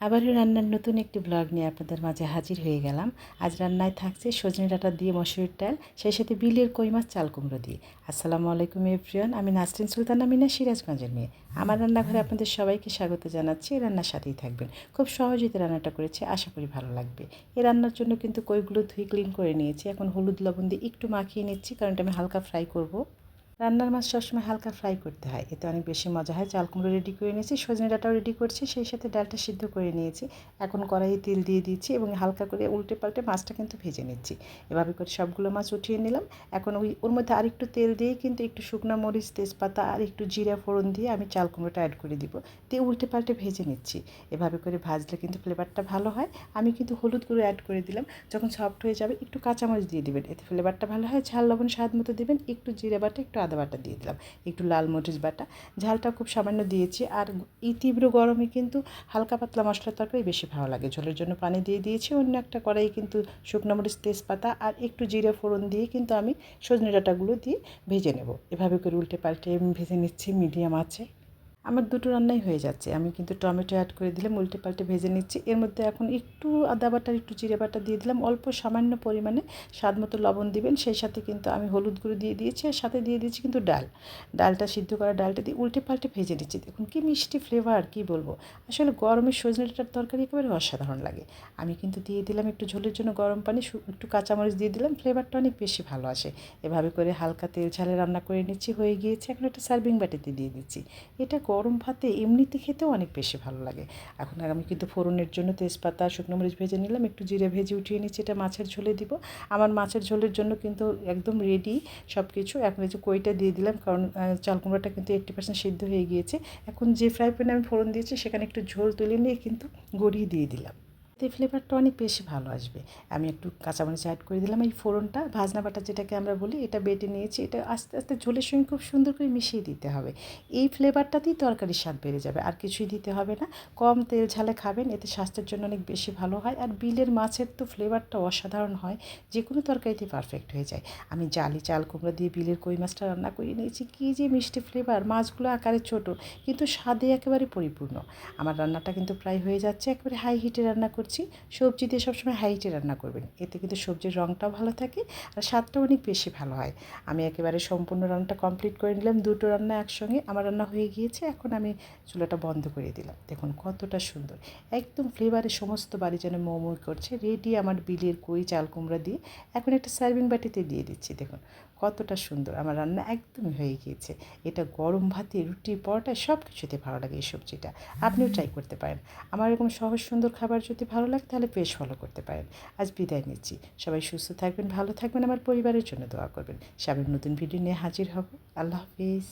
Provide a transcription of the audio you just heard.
আবারও রান্নার নতুন একটি ব্লগ নিয়ে আপনাদের মাঝে হাজির হয়ে গেলাম। আজ রান্নায় থাকছে সজনে ডাঁটা দিয়ে মসুরির ডাল, সেই সাথে বিলের কই মাছ চাল কুমড়ো দিয়ে। আসসালামু আলাইকুম এভরিওয়ান, আমি নাসরিন সুলতানা মিনা, সিরাজগঞ্জের মেয়ে। আমার রান্নাঘরে আপনাদের সবাইকে স্বাগত জানাচ্ছি। এই রান্নার সাথেই থাকবেন। খুব সহজেই রান্নাটা করেছি, আশা করি ভালো লাগবে। এই রান্নার জন্য কিন্তু কইগুলো ধুয়ে ক্লিন করে নিয়েছি। এখন হলুদ লবণ দিয়ে একটু মাখিয়ে নিচ্ছি, কারণ এটা আমি হালকা ফ্রাই করব। রান্নার মাছ সবসময় হালকা ফ্রাই করতে হয়, এতে অনেক বেশি মজা হয়। চাল কুমড়ো রেডি করে নিয়েছি, সজনে ডাঁটাও রেডি করছি, সেই সাথে ডালটা সিদ্ধ করে নিয়েছি। এখন কড়াইয়ে তেল দিয়ে দিচ্ছি এবং হালকা করে উল্টে পাল্টে মাছটা কিন্তু ভেজে নিচ্ছি। এভাবে করে সবগুলো মাছ উঠিয়ে নিলাম। এখন ওর মধ্যে আরেকটু তেল দিয়ে কিন্তু একটু শুকনো মরিচ, তেজপাতা আর একটু জিরা ফোড়ন দিয়ে আমি চাল কুমড়োটা অ্যাড করে দিব, দিয়ে উল্টে পাল্টে ভেজে নিচ্ছি। এভাবে করে ভাজলে কিন্তু ফ্লেভারটা ভালো হয়। আমি কিন্তু হলুদ গুঁড়ো অ্যাড করে দিলাম। যখন সফট হয়ে যাবে একটু কাঁচামরিচ দিয়ে দেবেন, এতে ফ্লেভারটা ভালো হয়। ঝাল লবণ স্বাদ মতো দেবেন, একটু জিরে বাটা, একটু আদা বাটা দিয়ে দিলাম, একটু লাল মরিচ বাটা। ঝালটা খুব সামান্য দিয়েছি। আর এই তীব্র গরমে কিন্তু হালকা পাতলা মশলার তরকারি বেশি ভালো লাগে। ঝোলের জন্য পানি দিয়ে দিয়েছি। অন্য একটা কড়াই কিন্তু শুকনো মরিচ, তেজপাতা আর একটু জিরে ফোড়ন দিয়ে কিন্তু আমি সজনে ডাঁটাগুলো দিয়ে ভেজে নেব। এভাবে করে উল্টে পাল্টে ভেজে নিচ্ছি মিডিয়াম আঁচে। আমার দুটো রান্নাই হয়ে যাচ্ছে। আমি কিন্তু টমেটো অ্যাড করে দিলাম, উল্টে পাল্টে ভেজে নিচ্ছি। এর মধ্যে এখন একটু আদা বাটা, একটু জিরে বাটা দিয়ে দিলাম, অল্প সামান্য পরিমাণে স্বাদ মতো লবণ দিবেন। সেই সাথে কিন্তু আমি হলুদ গুঁড়ো দিয়ে দিয়েছি, আর সাথে দিয়ে দিয়েছি কিন্তু ডালটা সিদ্ধ করা ডালটা দিয়ে উল্টে পাল্টে ভেজে নিচ্ছি। দেখুন কি মিষ্টি ফ্লেভার, কি বলবো। আসলে গরমে সজনে ডাঁটার তরকারি একেবারে অসাধারণ লাগে। আমি কিন্তু দিয়ে দিলাম একটু ঝোলের জন্য গরম পানি, একটু কাঁচামরিচ দিয়ে দিলাম, ফ্লেভারটা অনেক বেশি ভালো আসে। এভাবে করে হালকা তেল ঝালে রান্না করে নিচ্ছি, হয়ে গিয়েছে। এখন একটা সার্ভিং বাটিতে দিয়ে দিচ্ছি। এটা গরম ভাতে এমনিতে খেতেও অনেক বেশি ভালো লাগে। এখন আর আমি কিন্তু ফোড়নের জন্য তেজপাতা, শুকনো মরিচ ভেজে নিলাম, একটু জিরে ভেজে উঠিয়ে নিচ্ছি। এটা মাছের ঝোলে দিব। আমার মাছের ঝোলের জন্য কিন্তু একদম রেডি সব কিছু। এখন এই যে কইটা দিয়ে দিলাম, কারণ চাল কুমড়োটা কিন্তু 80% সিদ্ধ হয়ে গিয়েছে। এখন যে ফ্রাই প্যানে আমি ফোড়ন দিয়েছি সেখানে একটু ঝোল তুলে নিয়ে কিন্তু গড়িয়ে দিয়ে দিলাম, এতে ফ্লেভারটা অনেক বেশি ভালো আসবে। আমি একটু কাঁচামরিচ অ্যাড করে দিলাম। এই ফোড়নটা, ভাজনা বাটা যেটাকে আমরা বলি, এটা বেটে নিয়েছি। এটা আস্তে আস্তে ঝোলের সঙ্গে খুব সুন্দর করে মিশিয়ে দিতে হবে। এই ফ্লেভারটাতেই তরকারির স্বাদ বেড়ে যাবে, আর কিছুই দিতে হবে না। কম তেল ঝালে খাবেন, এতে স্বাস্থ্যের জন্য অনেক বেশি ভালো হয়। আর বিলের মাছের তো ফ্লেভারটা অসাধারণ হয়, যে কোনো তরকারিতে পারফেক্ট হয়ে যায়। আমি জালি চাল কুমড়ো দিয়ে বিলের কই মাছটা রান্না করে নিয়েছি। কী যে মিষ্টি ফ্লেভার! মাছগুলো আকারে ছোট, কিন্তু স্বাদে একেবারে পরিপূর্ণ। আমার রান্নাটা কিন্তু প্রায় হয়ে যাচ্ছে। একেবারে হাই হিটে রান্না করছি। সবজি দিয়ে সবসময় হাই হিটে রান্না করবেন, এতে কিন্তু সবজির রঙটাও ভালো থাকে আর স্বাদটাও অনেক বেশি ভালো হয়। আমি একেবারে সম্পূর্ণ রান্নাটা কমপ্লিট করে নিলাম। দুটো রান্না একসঙ্গে আমার রান্না হয়ে গিয়েছে। এখন আমি চুলাটা বন্ধ করে দিলাম। দেখুন কতটা সুন্দর, একদম ফ্লেভারে সমস্ত বাড়ি যেন মৌ করছে। রেডি আমার বিলের কই চাল কুমড়া দিয়ে। এখন একটা সার্ভিং বাটিতে দিয়ে দিচ্ছি। দেখুন কতটা সুন্দর, আমার রান্না একদমই হয়ে গিয়েছে। এটা গরম ভাতে, রুটি, পরোটায় সব কিছুতে ভালো লাগে এই সবজিটা। আপনিও ট্রাই করতে পারেন। আমার এরকম সহজ সুন্দর খাবার যদি ভালো লাগে তাহলে পেজ ফলো করতে পারেন। আজ বিদায় নিচ্ছি। সবাই সুস্থ থাকবেন, ভালো থাকবেন, আমার পরিবারের জন্য দোয়া করবেন। সামনে নতুন ভিডিও নিয়ে হাজির হব। আল্লাহ হাফিজ।